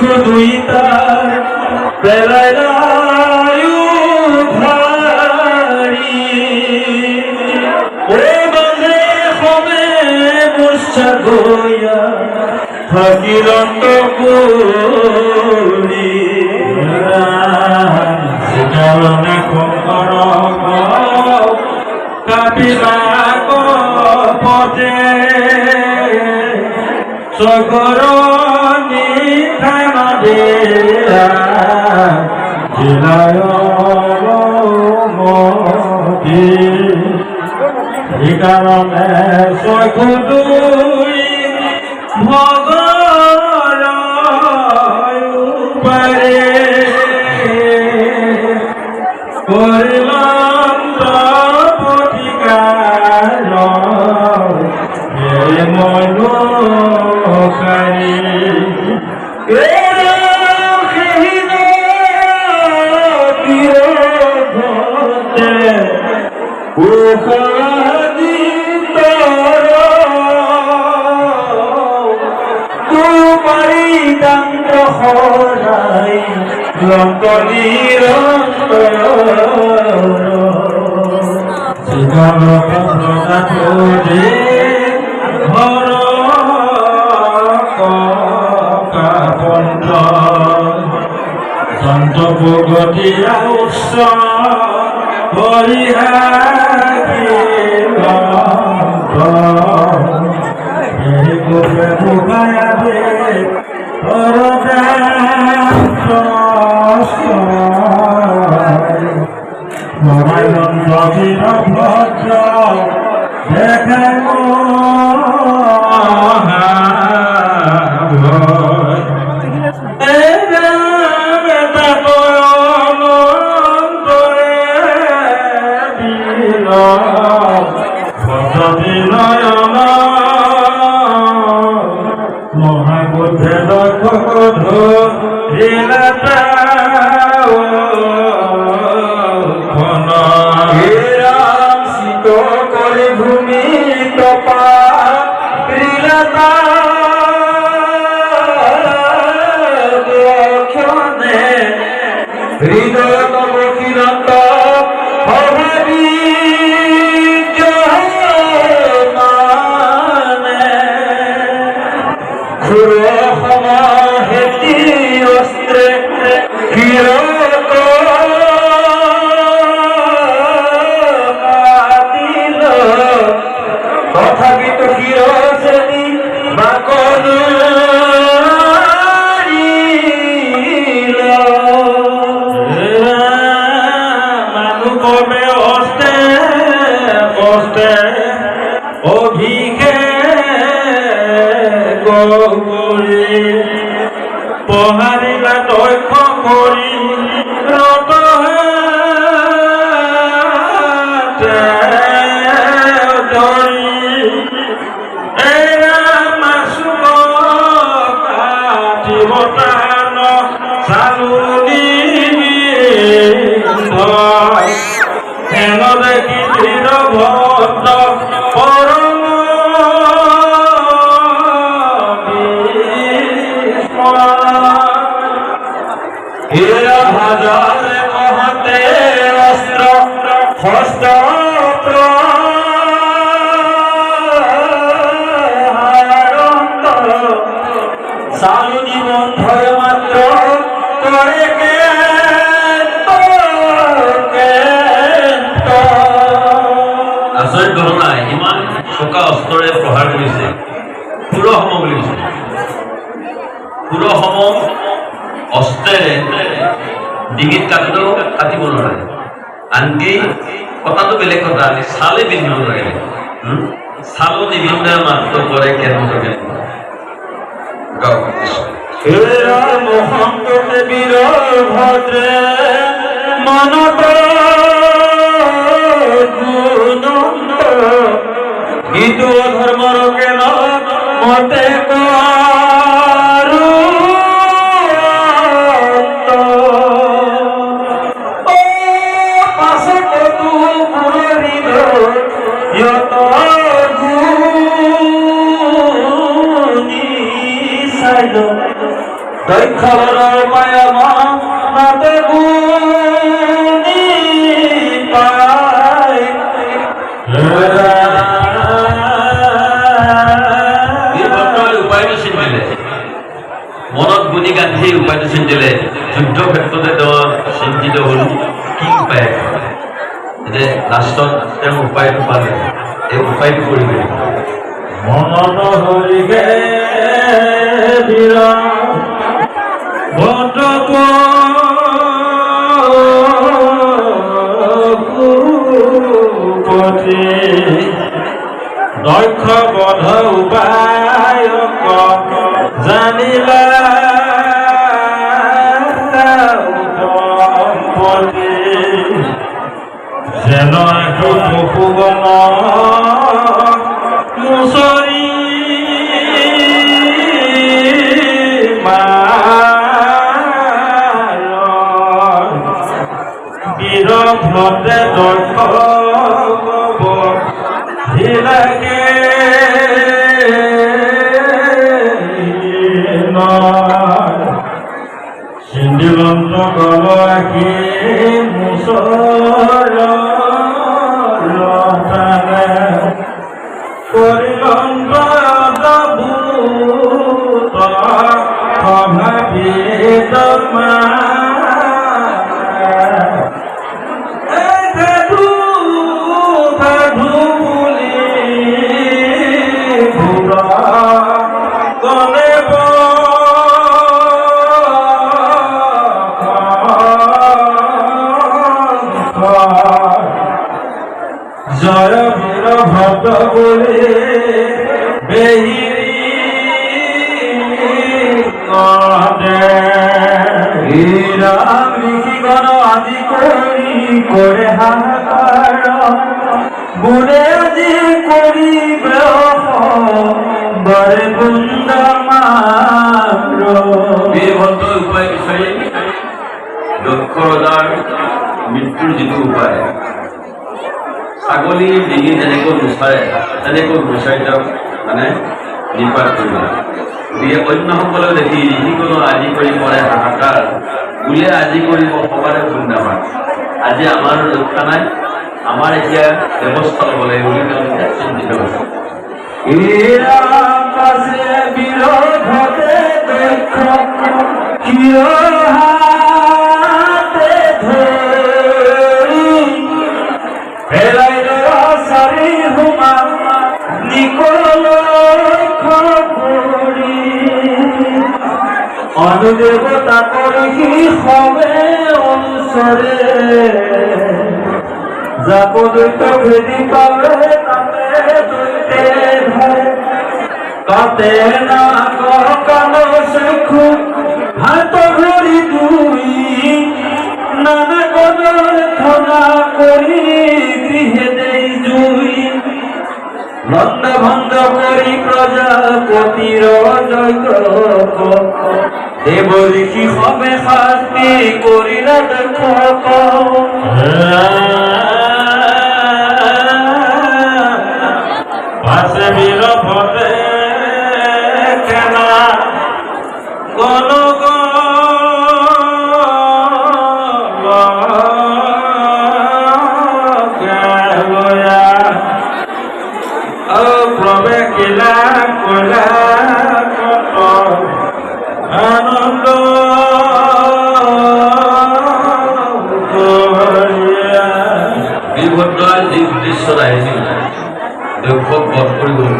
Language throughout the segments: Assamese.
দুই তার বেলায় ভারী ও বাঁধে হবে বর্ষা গইয়া থাকিল করি কারণে কঙ্কর কাটিবা পথে সগর কারণে সগুদুই ভগর পারে করিলাম প্রতিকার মনোকারী গতিয়া উৎস মহাবুদ্ধে শীত করে ভূমি তপা হৃদয় তব কিরত অভাবী তথাপিত কিরসেনি বাকন মানু কবে অস্তে কষ্টে অভিঘে গৌরী পহারিলা দক্ষ করি রত হাজারে মহাতে অস্ত্র হস্ত সালু জীবন ভয় মাত্র করে আচৰিত ঘটনা ইমান চোকা অস্ত্ৰৰে প্ৰহাৰ কৰিছে পুৰসম বুলি কৈছে পুৰসম অস্ত্ৰেৰে ডিঙিত কাটিলেও কাটিব নোৱাৰে আনকি কথাটো বেলেগ কথা চালে পিন্ধিব নোৱাৰে চালো নিবিন্ধে মাত্ৰ কৰে কেনেকৈ মহন্ত বীৰ ভদ্ৰে মনত হিন্দু ধৰ্মৰ কেন মতে দক্ষৰ মায়া মনতে বুনি পায় উপায়টো চিন্তিলে মনত গুণি গান্ধী উপায়টো চিন্তিলে যুদ্ধ ক্ষেত্ৰতে তেওঁ চিন্তিত হ'ল কি উপায় যে লাষ্টত তেওঁ উপায়টো পালে এই উপায়টো কৰিব মনত হৰিগে বীৰ ভটপতি দক্ষ বধ উপায়ক জানিলা উপপতি যেন পশুগণ মুছৰি বীৰ ভটে দক্ষ লাগে সিন্দিলন্ত গল আখি মুছৰ কৰিলন্ত ভূত সভাবিত জয় বীর ভট বলে বেহিরি রাম ঋষিগণ আদি করি করে হাহাকার গুণে আদি করি বরে বৃন্দামার বীৰভদ্ৰ উপায় বিচাৰি দক্ষ ৰজাৰ মৃত্যুৰ যিটো উপায় ছাগলীৰ ডিঙি যেনেকৈ বিচাৰে তেওঁক মানে নিপাত কৰিব গতিকে অন্যসকলেও দেখি ঋষিগণ আজি কৰি কৰে হাহাকাৰ বোলে আজি কৰিব সবাৰে বৃন্দাবান আজি আমাৰ ৰক্ষা নাই আমাৰ এতিয়া ব্যৱস্থা ল'ব লাগিব বুলি তেওঁলোকে চিন্তিত হৈছে অনুদেৱতা কৰি সবে অনুচৰে যাব দৈত ভেদি পালে তাতে দৈতে ধৰে কাতে না কাল চক্ষু হাত ভৰি দুই নানা গদৰ থনা কৰি গৃহে দেই জুই লণ্ড ভণ্ড কৰি প্ৰজাপতিৰ যজ্ঞ দেৱ ঋষি সবে শাস্তি কৰিলে দক্ষ পাছে বীৰ ভটে কেনা গণ প্ৰৱেশ কিলা কলা আনন্দ বীৰভদ্ৰই যি উদ্দেশ্যত আহিছিল দক্ষক বধ কৰিবলৈ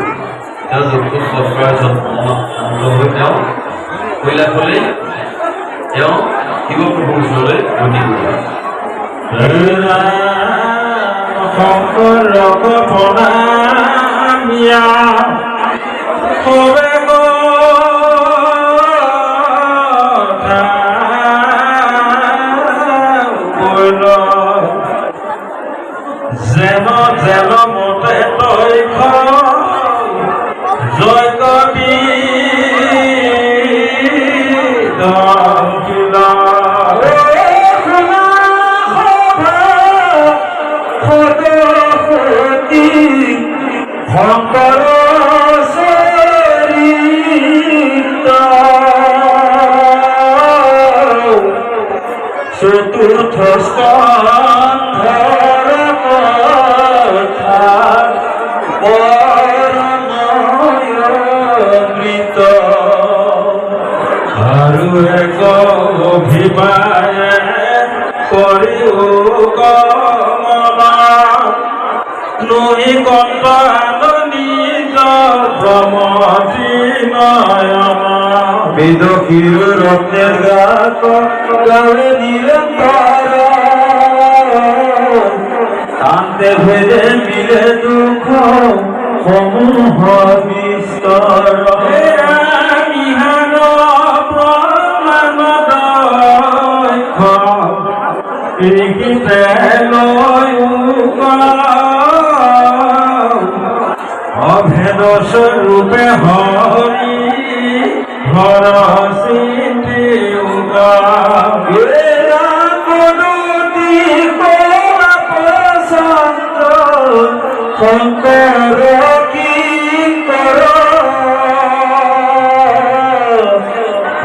তেওঁ দক্ষক বধ কৰাৰ যত্ন হৈ তেওঁ কৈলাশলৈ তেওঁ শিৱপ্ৰভুৰ ওচৰলৈ গতি কৰিলে শংকৰ প্ৰণামিয়া যেন যেন মতে তৈ জয় কবি শংকৰ তীৰ্থস্কন্ধৰ কথা বৰ্ণময়মৃত আৰু এক অভিমায়ে কৰিও গমনা নহি কণ্ঠ নিজ ভ্ৰমতি নয়না বেদ কিৰু ৰত্নেৰ গাত গাৱে নিৰন্তৰ কান্তে ভেদে মিলে দুঃখ সমূহ বিস্তৰ নিহান প্ৰমাণ দক্ষ লিখিতে লৈ অভেদ স্বৰূপে হৰি হৰ সিদ্ধি শংকৰ কি কৰ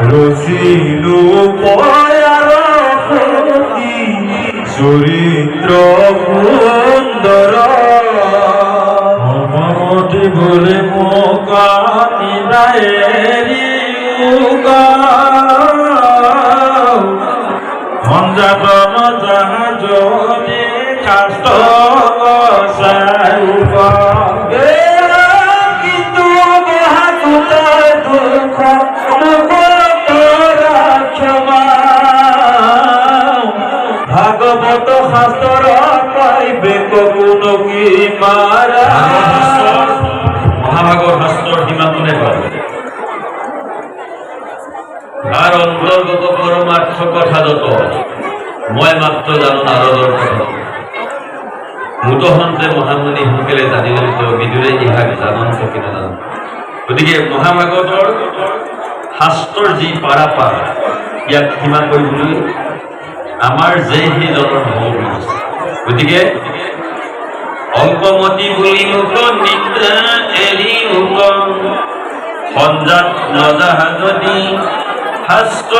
ৰচিলো পয়াৰ চৰিত্ৰ সুন্দৰ মমতি বলে মোকা নিদায়েৰি সঞ্জাতন জাহাজনি শাস্ত্ৰ কিন্তু মহাকুতাৰ দুখ ক্ষমা ভাগৱত শাস্ত্ৰ পাইবে কগুণ কি মাৰা মহাভাগৰ শাস্ত্ৰৰ সীমা কোনে পাব তাৰ অন্তৰ্গত পৰমাৰ্থ কথা যত মই মাত্ৰ জানো নাৰদৰ কথা মুদহন্তে মহামুনি সোনকালে জানিলে বিদুৰে ইহাক জানন্ত কিনে জানো গতিকে মহাভাগৱতৰ শাস্ত্ৰৰ যি পাৰাপাৰ ইয়াক সীমা কৰিবলৈ আমাৰ যে সেইজনৰ নহ'ব গতিকে অল্পমতি বুলি মোক নিদ্ৰা এৰি মোক সঞ্জাত নজাহাজনি শাস্ত্ৰ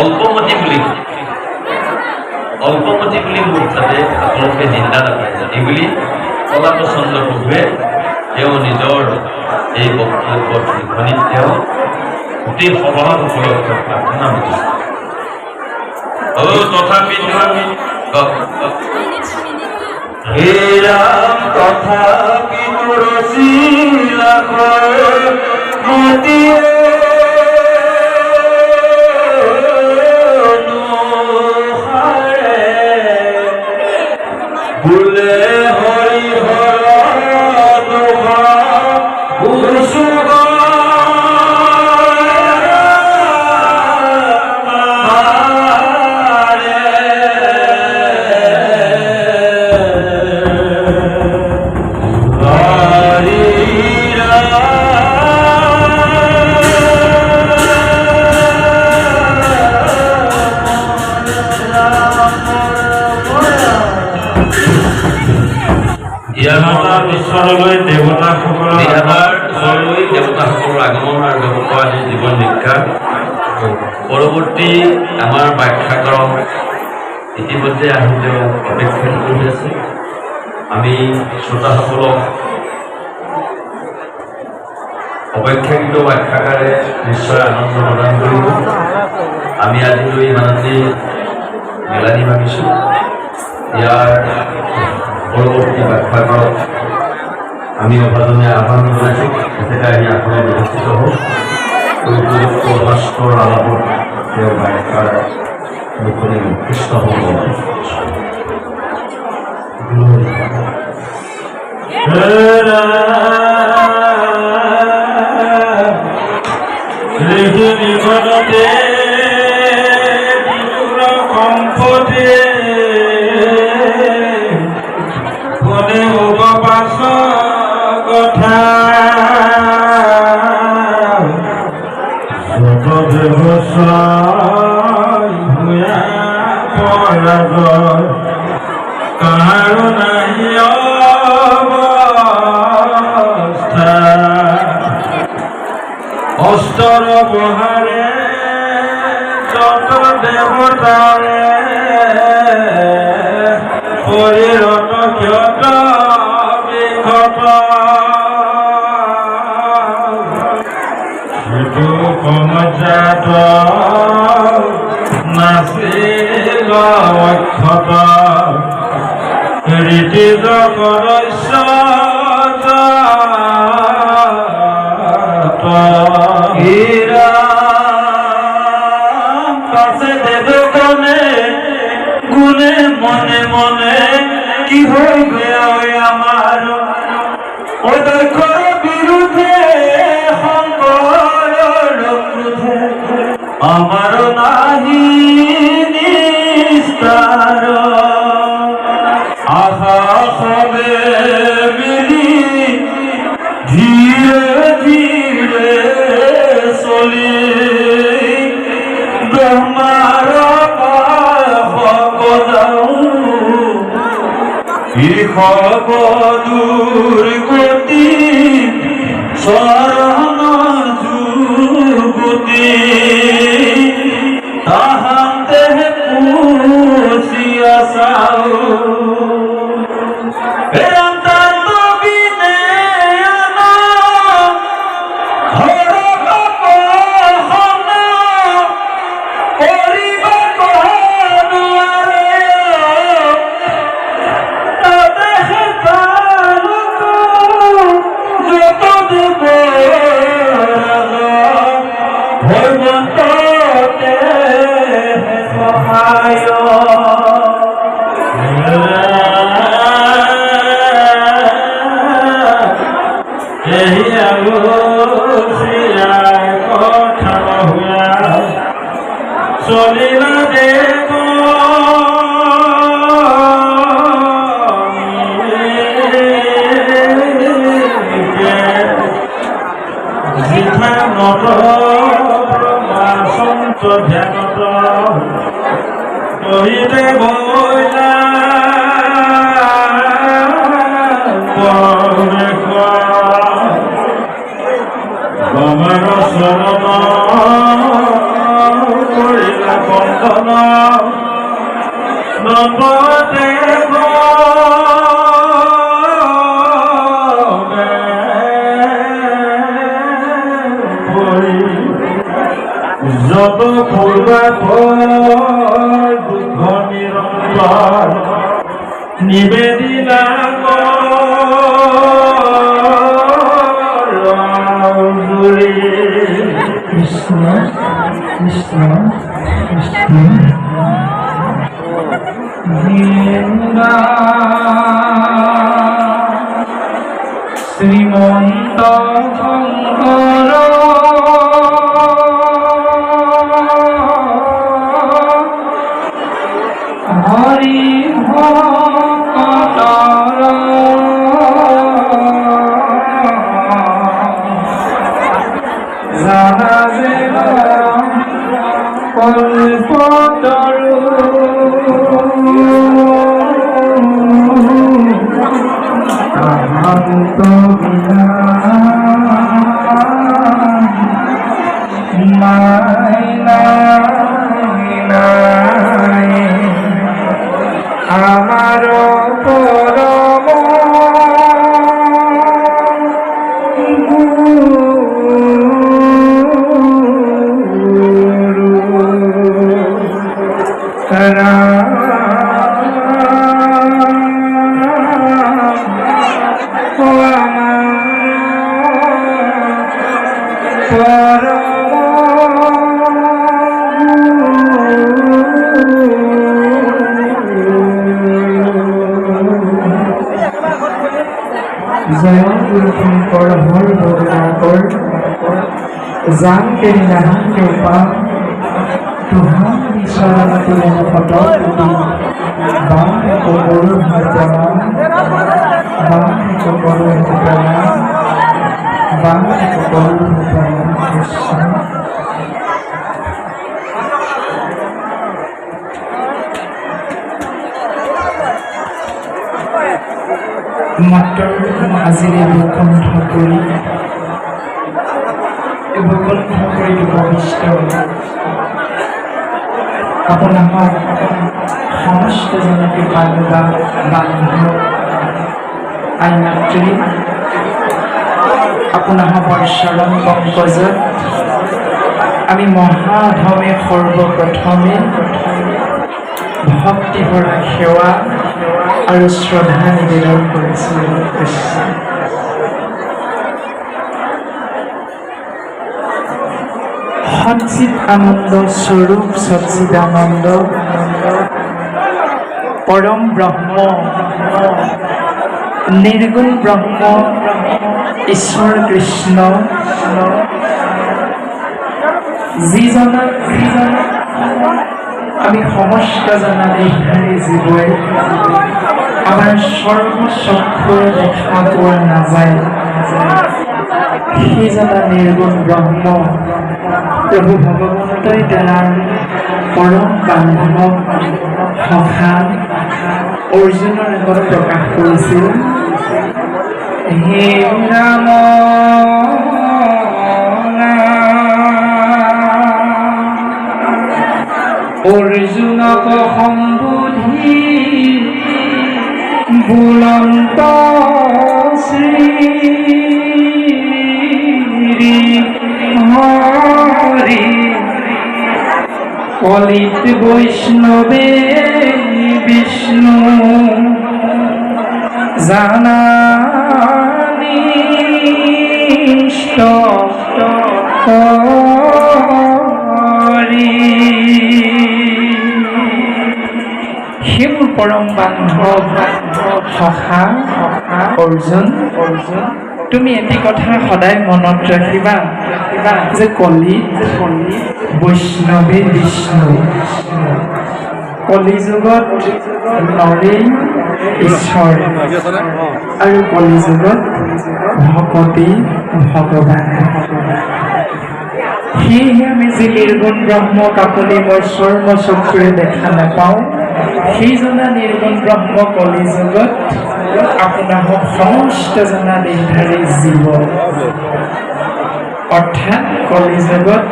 অল্পমতি বুলি মোৰ তাতে আপোনালোকে নিন্দা নকৰে এইবুলি কলাপ্ৰচণ্ড প্ৰভুৱে তেওঁ নিজৰ এই বক্তব্যত লিখনিত তেওঁ গোটেই সভাসকলক প্ৰাৰ্থনা কৰিছে তথাপি হে ৰাম তথাপি ৰচিলা মতিয়ে বোলে হৰি হৰ দুখ ঈশ্বৰলৈ দেৱতাসকলৰ আগমন আৰু দেৱতা আদি জীৱন নিক্ষা পৰৱৰ্তী আমাৰ ব্যাখ্যাকাৰক ইতিমধ্যে আহি তেওঁ অপেক্ষা কৰি আছে আমি শ্ৰোতাসকলক অপেক্ষাকৃত ব্যাখ্যাকাৰে নিশ্চয় আনন্দ প্ৰদান কৰিব আমি আজিলৈ ইমানতেই মেলানি ভাবিছোঁ ইয়াৰ পৰৱৰ্তী ব্যাখ্যাকাৰক আমি অভাজনে আহ্বান জনাইছোঁ তেখেতে আহি আসনত উপস্থিত হওক উপযুক্ত শাস্ত্ৰৰ আলাপত তেওঁৰ ব্যাখ্যাৰ মুখনি কৃষ্ণ হ'ব কাৰণ অস্তৰ বহাৰে যত দেৱতাৰে শৰীৰত ক্ষত বিক্ষত সিটো সমজাত নাছিল অক্ষত ঋতিজ কৰস্য কাছে দেবে গুণে মনে মনে কি হইবে ওই আমার ওই দক্ষর বিরুদ্ধে শঙ্কর ক্রুদ্ধে আমার নাহি নিস্তার আশা সবে মিলি ধীরে ধীরে চলি ব্রহ্মার দূর গতি শরণ যুগতি তাহাতে পুষিয়া সাউ চলিলা দেব জিঠা নত ব্রহ্মাসন্ত ধ্যানত কহিতে বইলা আমার শরণ করিলা বন্দন নবদেব যত পূর্বাত দুঃখ নিরন্তর নিবেদিলা কৃষ্ণ কৃষ্ণ কৃষ্ণ শ্রীমন্ত শঙ্কর হরি ভক্তর জানা যে কল্পতরু আহন্ত নাই নাই নাই আমার পরম जान के नहन के ऊपर तुम्हारी शरण तुम फटक बांध को बोलो हरदमा बांध को बोलो हरदमा बांध को बोलो हरदमा कृष्ण মাত্ৰ আজিৰে কণ্ঠ কৰি বন্ধ কৰি দিব বিচাৰো আপোনাক সমস্ত জনকে বান্ধা বান্ধৱ আইনাত্ৰী আপোনাৰ চৰণ পংকজত আমি মহাধমে সৰ্বপ্ৰথমে ভক্তি ভৰা সেৱা আৰু শ্ৰদ্ধা নিবেদন কৰিছোঁ কৃষ্ণ। সচ্চিত আনন্দ স্বৰূপ সচ্চিদানন্দ পৰম ব্ৰহ্ম নিৰ্গুণ ব্ৰহ্ম ঈশ্বৰ কৃষ্ণ যিজনক আমি সমস্ত জনা দেহধাৰী জীৱই আমাৰ সৰ্বচক্ষুৰে দেখা পোৱা নাযায় সেইজনা নিৰ্গুণ ব্ৰহ্ম প্ৰভু ভগৱন্তই তেওঁৰ পৰম বান্ধৱ সখা অৰ্জুনৰ আগত প্ৰকাশ কৰিছিল হে ৰাম অৰ্জুনক সম্বোধি বুলন্ত শ্ৰী হৰি কলিত বৈষ্ণৱে বিষ্ণু জানানিষ্ট কৰি সেইবোৰ পৰম বান্ধৱ সখা অৰ্জুন তুমি এটি কথা সদায় মনত ৰাখিবা যে কলিত বৈষ্ণৱে বিষ্ণু কলিযুগত নৰেই ঈশ্বৰ আৰু কলিযুগত ভকতি ভগৱান সেয়েহে আমি যি নিৰ্গুণ ব্ৰহ্মক আপুনি মই চক্ষুৰে দেখা নাপাওঁ সেইজনা নিৰ্গুণ ব্ৰহ্ম কলিযুগত আপোনাক সমস্ত জনা দেহধাৰী জীৱ অৰ্থাৎ কলিযুগত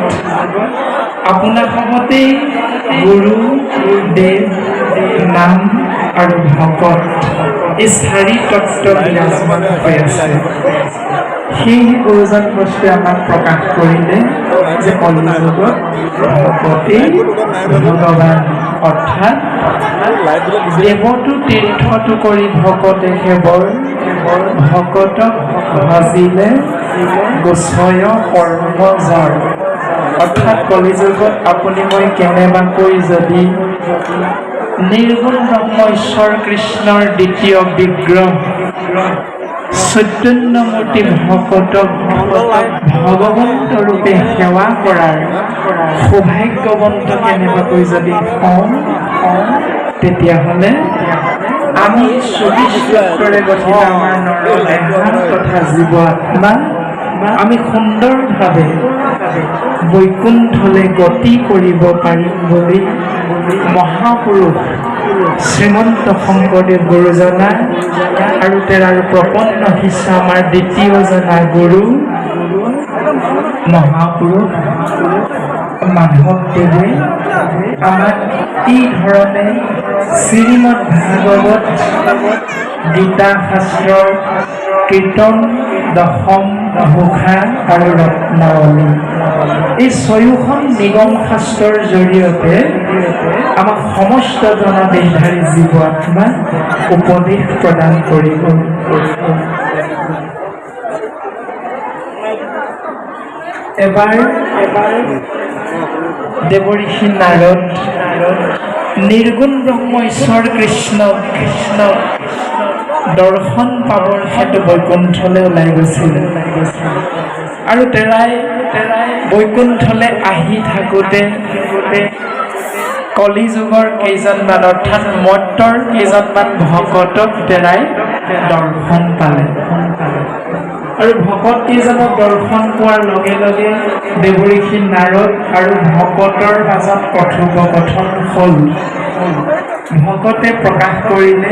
আপোনাৰ সমতেই গুৰু দেৱ নাম আৰু ভকত এই চাৰি তত্ত্ব বিৰাজমান হৈ আছে সেয়েহে গুৰুজন বস্তুৱে আমাক প্ৰকাশ কৰিলে যে কলিযুগত ভকতি ভগৱান অৰ্থাৎ দেৱতো তীৰ্থটো কৰি ভকতে কেৱল ভকতক ভজিলে গোচয় কৰ্মজৰ অৰ্থাৎ কলিযুগত আপুনি মই কেনেবাকৈ যদি নিৰ্গুণ ব্ৰহ্ম ঈশ্বৰ কৃষ্ণৰ দ্বিতীয় বিগ্ৰহ চৈতন্যমূৰ্তি ভকতক ভগৱন্ত ৰূপে সেৱা কৰাৰ সৌভাগ্যৱন্ত কেনেবাকৈ যদি হওঁ তেতিয়াহ'লে আমি 24 তত্ত্বৰে গঠিত আমাৰ নৰদেহ তথা জীৱ আত্মা আমি সুন্দৰভাৱে বৈকুণ্ঠলৈ গতি কৰিব পাৰিম বুলি মহাপুৰুষ শ্ৰীমন্ত শংকৰদেৱ গুৰুজনা আৰু তেওঁৰ প্ৰপন্ন শিষ্য আমাৰ দ্বিতীয়জনা গুৰু মহাপুৰুষ মাধৱদেৱে আমাক এই ধৰণে শ্ৰীমদ ভাগৱত গীতা শাস্ত্ৰ কীৰ্তন দশম ঘোষা আৰু ৰত্নাৱলী এই 6খন নিগম শাস্ত্ৰৰ জৰিয়তে আমাক সমস্ত জনদেহধাৰী জীৱ আত্মাক উপদেশ প্ৰদান কৰিব। এবাৰ দেৱঋষি নাৰদ নিৰ্গুণ ব্ৰহ্ম ঈশ্বৰ কৃষ্ণ দৰ্শন পাবৰ হেতু বৈকুণ্ঠলৈ ওলাই গৈছিল আৰু তেৰাই বৈকুণ্ঠলৈ আহি থাকোঁতে কলিযুগৰ কেইজনমান অৰ্থাৎ মৰ্ত্যৰ কেইজনমান ভকতক তেৰাই দৰ্শন পালে আৰু ভকত কেইজনক দৰ্শন পোৱাৰ লগে লগে দেৱঋষি নাৰদ আৰু ভকতৰ মাজত কথোপকথন হ'ল। ভকতে প্ৰকাশ কৰিলে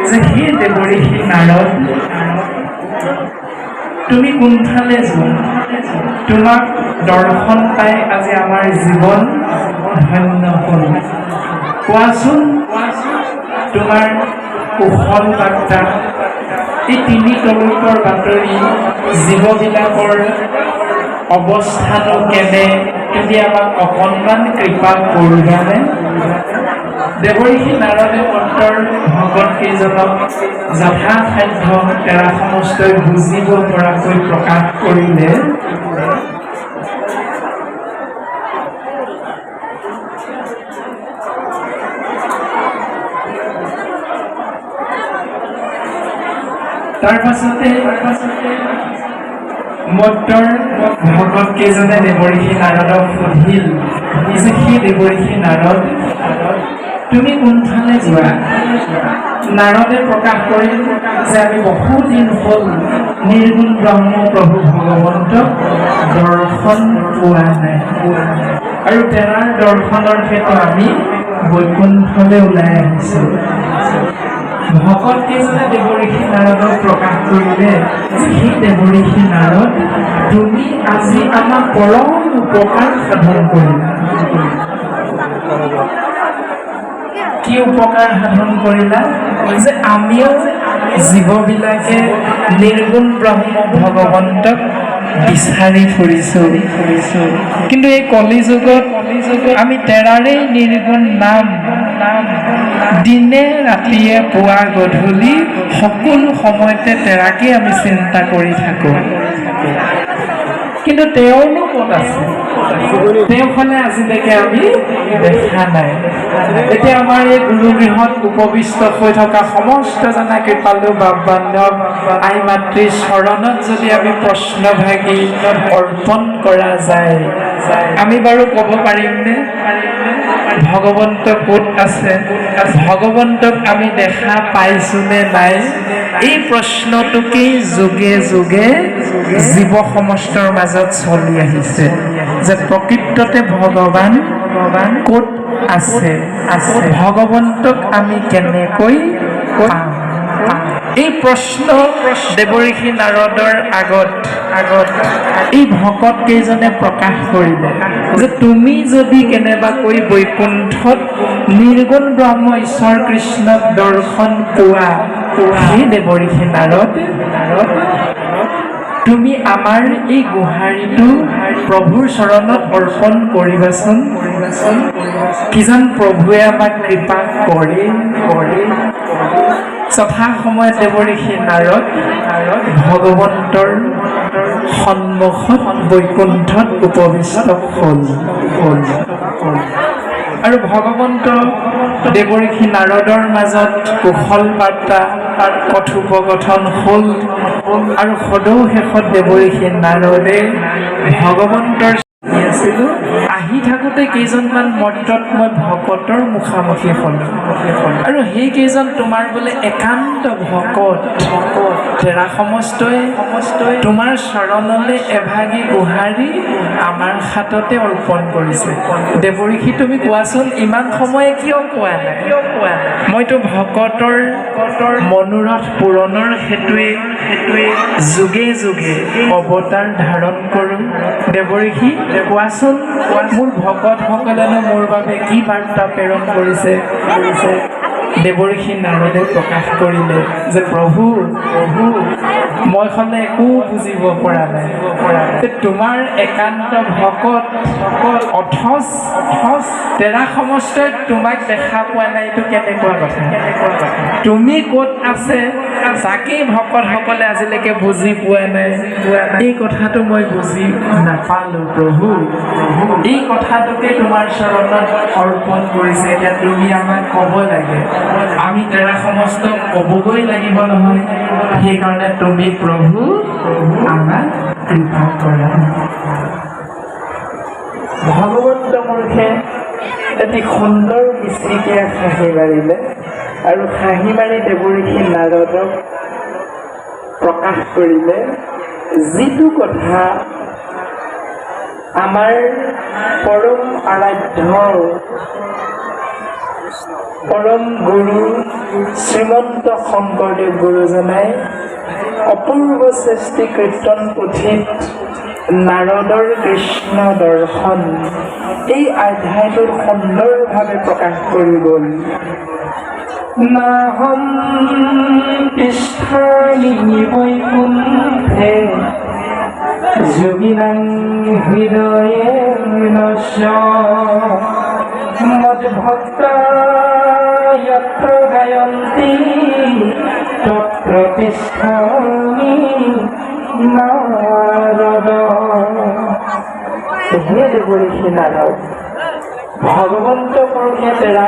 যে হে দেৱঋষি নাৰদ তুমি কোনফালে যোৱা তোমাক দৰ্শন পাই আজি আমাৰ জীৱন ধন্য হ'ল। কোৱাচোন তোমাৰ কুশল বাৰ্তা, এই ৩ তলকৰ বাতৰি, জীৱবিলাকৰ অৱস্থানো কেনে, তুমি আমাক অকণমান কৃপা কৰিবানে? দেৱৰ্ষি নাৰদে মন্ত্ৰৰ ভকত কেইজনক যথাসাধ্য তেৰা সমস্তই বুজিব পৰাকৈ প্ৰকাশ কৰিলে। তাৰ পাছতে মন্ত্ৰৰ ভকত কেইজনে দেৱৰ্ষি নাৰদক সুধিল যে সেই দেৱৰ্ষি নাৰদ, তুমি কোনফালে যোৱা? নাৰদে প্ৰকাশ কৰিল যে আমি বহুদিন হ'ল নিৰ্গুণ ব্ৰহ্ম প্ৰভু ভগৱন্তক দৰ্শন পোৱা নাই, আৰু তেৰাৰ দৰ্শনৰ ক্ষেত্ৰত আমি বৈকুণ্ঠলৈ ওলাই আহিছোঁ। ভকত কেইজনে দেৱৰ্ষি নাৰদক প্ৰকাশ কৰিলে যে সেই দেৱৰ্ষি নাৰদ, তুমি আজি আমাক পৰম উপকাৰ সাধন কৰিলা। কি উপকাৰ সাধন কৰিলা? যে আমিও জীৱবিলাকে নিৰ্গুণ ব্ৰহ্ম ভগৱন্তক বিচাৰি ফুৰিছোঁ, কিন্তু এই কলিযুগত আমি তেৰাৰেই নিৰ্গুণ নাম দিনে ৰাতিয়ে পুৱা গধূলি সকলো সময়তে তেৰাকে আমি চিন্তা কৰি থাকোঁ। কিন্তু তেওঁনো ক'ত আছে? তেওঁফালে আজিলৈকে আমি দেখা নাই। এতিয়া আমাৰ এই গুৰুগৃহত উপবিষ্ট হৈ থকা সমস্ত জনা কৃপালু বাপ বান্ধৱ আই মাতৃৰ চৰণত যদি আমি প্ৰশ্নভাগী অৰ্পণ কৰা যায়, আমি বাৰু ক'ব পাৰিমনে ভগৱন্ত ক'ত আছে? ভগৱন্তক আমি দেখা পাইছোনে নাই? এই প্ৰশ্নটোকেই যুগে যুগে জীৱ সমষ্টৰ মাজত চলি আহিছে যে প্ৰকৃততে ভগৱান ক'ত আছে, ভগৱন্তক আমি কেনেকৈ পাম? এই প্ৰশ্ন দেৱৰ্ষি নাৰদৰ আগত এই ভকত কেইজনে প্ৰকাশ কৰিলে যে তুমি যদি কেনেবাকৈ বৈকুণ্ঠত নিৰ্গুণ ব্ৰহ্ম ঈশ্বৰ কৃষ্ণক দৰ্শন পোৱা, হে দেৱৰ্ষি নাৰদ, তুমি আমাৰ এই গোহাৰিটো প্ৰভুৰ চৰণত অৰ্পণ কৰিবাচোন। কিজান প্ৰভুৱে আমাক কৃপা কৰে। তথা সময়ত দেৱৰ্ষি নাৰদ ভগৱন্তৰ সন্মুখত বৈকুণ্ঠত উপবিষ্ট হ'ল। আৰু ভগৱন্ত দেৱৰ্ষি নাৰদৰ মাজত কুশল বাৰ্তা কথোপকথন হ'ল, আৰু সদৌ শেষত দেৱৰ্ষি নাৰদে ভগৱন্তৰ আহি থাকোঁতে কেইজনমান মৰ্তত মই ভকতৰ মুখামুখি হ'লোঁ, আৰু সেই কেইজন তোমাৰ বোলে একান্ত ভকত। তেৰা সমস্তই তোমাৰ চৰণলৈ এভাগী গোহাৰি আমাৰ হাততে অৰ্পণ কৰিছে। দেৱৰ্ষি তুমি কোৱাচোন, ইমান সময়ে কিয় কোৱা নাই? মইতো ভকতৰ মনোৰথ পূৰণৰ হেতুৱে যুগে যুগে অৱতাৰ ধাৰণ কৰোঁ। দেৱৰ্ষি কোৱাচোন, মোৰ ভকতসকলেনো মোৰ বাবে কি বাৰ্তা প্ৰেৰণ কৰিছে? দেৱৰ্ষি নাৰদে প্ৰকাশ কৰিলে যে প্ৰভু, মই হ'লে একো বুজিব পৰা নাই। তোমাৰ একান্ত ভকত অথচ তেৰা সমষ্টই তোমাক দেখা পোৱা নাই, এইটো কেনেকুৱা কথা? তুমি ক'ত আছে তাকেই ভকতসকলে আজিলৈকে বুজি পোৱা নাই। এই কথাটো মই বুজি নাপালোঁ প্ৰভু। এই কথাটোকে তোমাৰ চৰণত অৰ্পণ কৰিছে। এতিয়া তুমি আমাক ক'ব লাগে, আমি তেৰা সমস্ত ক'বগৈ লাগিব নহয়। সেইকাৰণে তুমি প্ৰভু আমাক কৃপা কৰা। ভগৱন্ত মূৰ্খে এটি সুন্দৰ মিচিকিয়া হাঁহি মাৰিলে, আৰু হাঁহি মাৰি দেৱৰ্ষি নাৰদক প্ৰকাশ কৰিলে যিটো কথা আমাৰ পৰম আৰাধ্য পৰম গুৰু শ্ৰীমন্ত শংকৰদেৱ গুৰুজনাই অপূৰ্ব সৃষ্টি কীৰ্তন পুথিত নাৰদৰ কৃষ্ণ দৰ্শন এই অধ্যায়টোত সুন্দৰভাৱে প্ৰকাশ কৰি গ'ল। নাহম তিষ্ঠামি বৈকুণ্ঠে যোগিনাং হৃদয়ে নশ্য মদ্ভক্তা যত্ৰ গায়ন্তি তত্ৰ তিষ্ঠামি নাৰদ। হে দেৱঋষি নাৰদ, ভগৱন্ত পুৰুষে তেৰা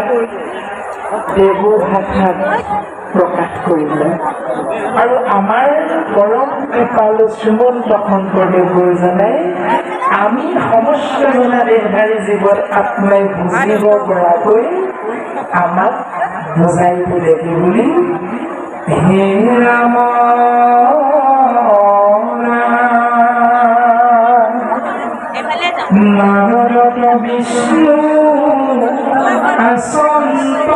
দেৱ ভাষাত প্ৰকাশ কৰিলে আৰু আমাৰ পৰম কৃপালু শ্ৰীমন্ত শংকৰদেৱ গুৰুজনাই আমি সমস্ত জনা দেহধাৰী জীৱত আত্মাই বুজিব পৰাকৈ আমাক বুজাই দিলেহি বুলি হে ৰাম নাৰদ বিষ্ণু আসন্ত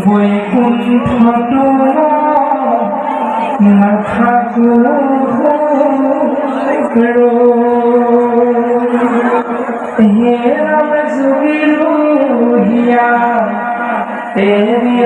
বৈকুণ্ঠ নাথাকো হে ৰাম যোগী হিয়া এৰি